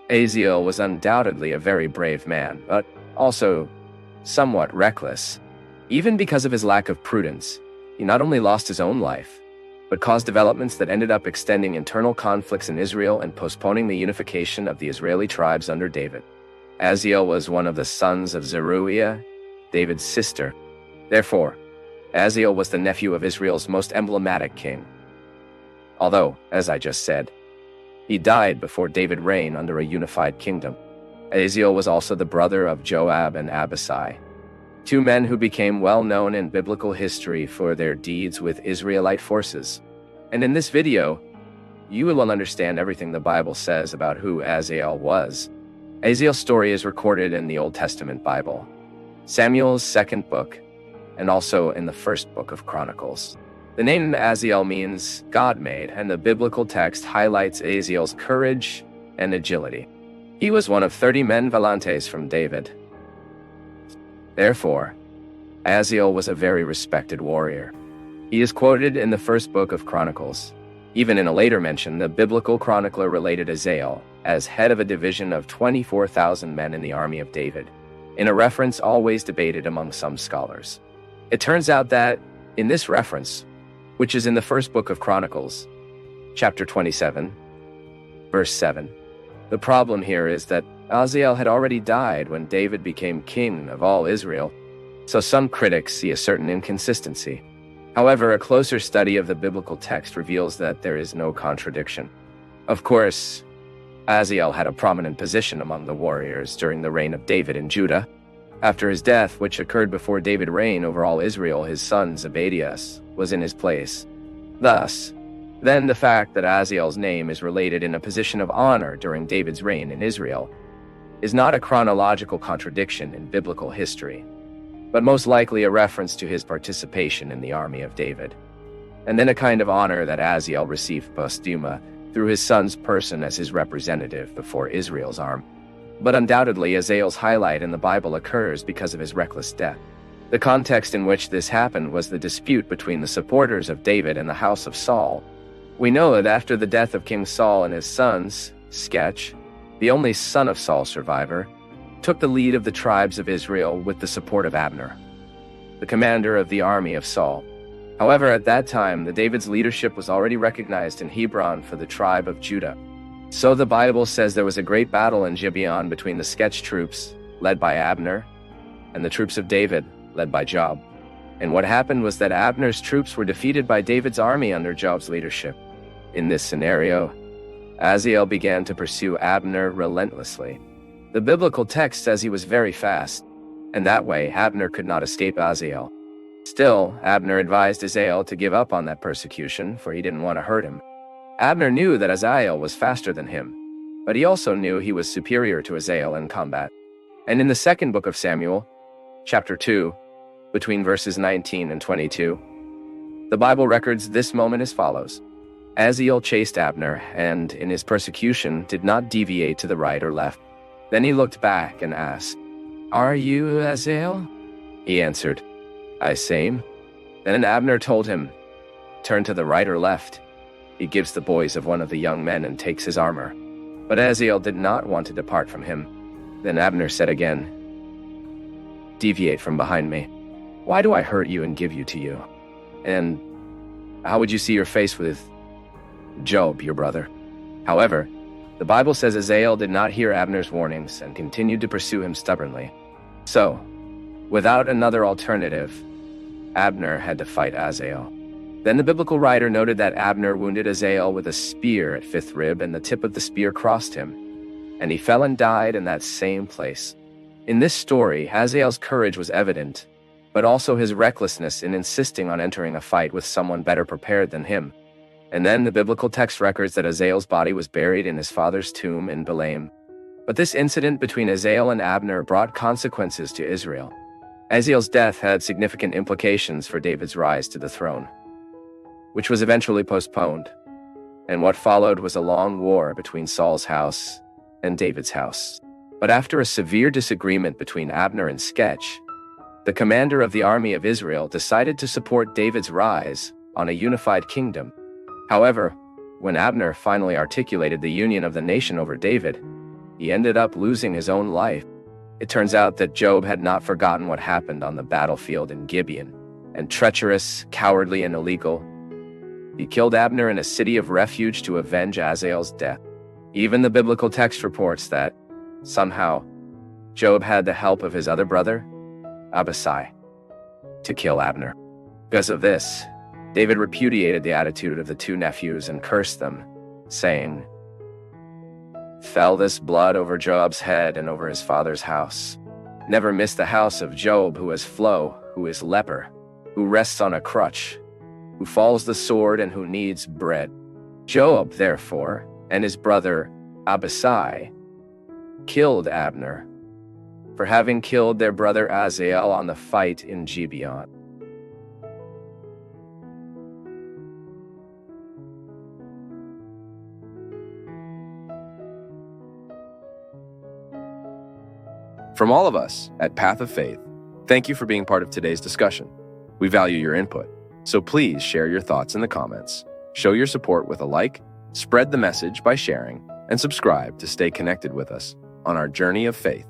Asahel was undoubtedly a very brave man, but also somewhat reckless. Even because of his lack of prudence, he not only lost his own life, but caused developments that ended up extending internal conflicts in Israel and postponing the unification of the Israeli tribes under David. Asahel was one of the sons of Zeruiah, David's sister. Therefore, Asahel was the nephew of Israel's most emblematic king. Although, as I just said, he died before David reigned under a unified kingdom. Asahel was also the brother of Joab and Abishai, two men who became well known in biblical history for their deeds with Israelite forces. And in this video, you will understand everything the Bible says about who Asahel was. Asahel's story is recorded in the Old Testament Bible, Samuel's second book, and also in the first book of Chronicles. The name Asahel means God made, and the biblical text highlights Asahel's courage and agility. He was one of 30 men valantes from David. Therefore, Asahel was a very respected warrior. He is quoted in the first book of Chronicles. Even in a later mention, the biblical chronicler related Asahel as head of a division of 24,000 men in the army of David, in a reference always debated among some scholars. It turns out that, in this reference, which is in the first book of Chronicles, chapter 27, verse 7, the problem here is that Asahel had already died when David became king of all Israel, so some critics see a certain inconsistency. However, a closer study of the biblical text reveals that there is no contradiction. Of course, Asahel had a prominent position among the warriors during the reign of David in Judah. After his death, which occurred before David reigned over all Israel, his son Zebadias was in his place. Thus, then the fact that Asahel's name is related in a position of honor during David's reign in Israel is not a chronological contradiction in biblical history, but most likely a reference to his participation in the army of David, and then a kind of honor that Asahel received posthuma through his son's person as his representative before Israel's army. But undoubtedly, Asahel's highlight in the Bible occurs because of his reckless death. The context in which this happened was the dispute between the supporters of David and the house of Saul. We know that after the death of King Saul and his sons, Sketch, the only son of Saul's survivor, took the lead of the tribes of Israel with the support of Abner, the commander of the army of Saul. However, at that time, David's leadership was already recognized in Hebron for the tribe of Judah. So the Bible says there was a great battle in Gibeon between the Sketch troops, led by Abner, and the troops of David, led by Joab. And what happened was that Abner's troops were defeated by David's army under Joab's leadership. In this scenario, Asahel began to pursue Abner relentlessly. The biblical text says he was very fast, and that way Abner could not escape Asahel. Still, Abner advised Asahel to give up on that persecution, for he didn't want to hurt him. Abner knew that Asahel was faster than him, but he also knew he was superior to Asahel in combat. And in the second book of Samuel, chapter 2, between verses 19 and 22, the Bible records this moment as follows. Asahel chased Abner, and in his persecution did not deviate to the right or left. Then he looked back and asked, "Are you Asahel?" He answered, "I same." Then Abner told him, "Turn to the right or left." He gives the boys of one of the young men and takes his armor. But Asahel did not want to depart from him. Then Abner said again, "Deviate from behind me. Why do I hurt you and give you to you? And how would you see your face with Joab, your brother?" However, the Bible says Asahel did not hear Abner's warnings and continued to pursue him stubbornly. So, without another alternative, Abner had to fight Asahel. Then the biblical writer noted that Abner wounded Asahel with a spear at fifth rib, and the tip of the spear crossed him, and he fell and died in that same place. In this story, Asahel's courage was evident, but also his recklessness in insisting on entering a fight with someone better prepared than him. And then the biblical text records that Asahel's body was buried in his father's tomb in Belaim. But this incident between Asahel and Abner brought consequences to Israel. Asahel's death had significant implications for David's rise to the throne, which was eventually postponed. And what followed was a long war between Saul's house and David's house. But after a severe disagreement between Abner and Sketch, the commander of the army of Israel decided to support David's rise on a unified kingdom. However, when Abner finally articulated the union of the nation over David, he ended up losing his own life. It turns out that Joab had not forgotten what happened on the battlefield in Gibeon, and treacherous, cowardly, and illegal, he killed Abner in a city of refuge to avenge Asahel's death. Even the biblical text reports that, somehow, Joab had the help of his other brother, Abishai, to kill Abner. Because of this, David repudiated the attitude of the two nephews and cursed them, saying, "Fell this blood over Joab's head and over his father's house. Never miss the house of Joab, who is flow, who is leper, who rests on a crutch, who falls the sword and who needs bread." Joab, therefore, and his brother Abishai killed Abner for having killed their brother Asahel on the fight in Gibeon. From all of us at Path of Faith, thank you for being part of today's discussion. We value your input, so please share your thoughts in the comments, show your support with a like, spread the message by sharing, and subscribe to stay connected with us on our journey of faith.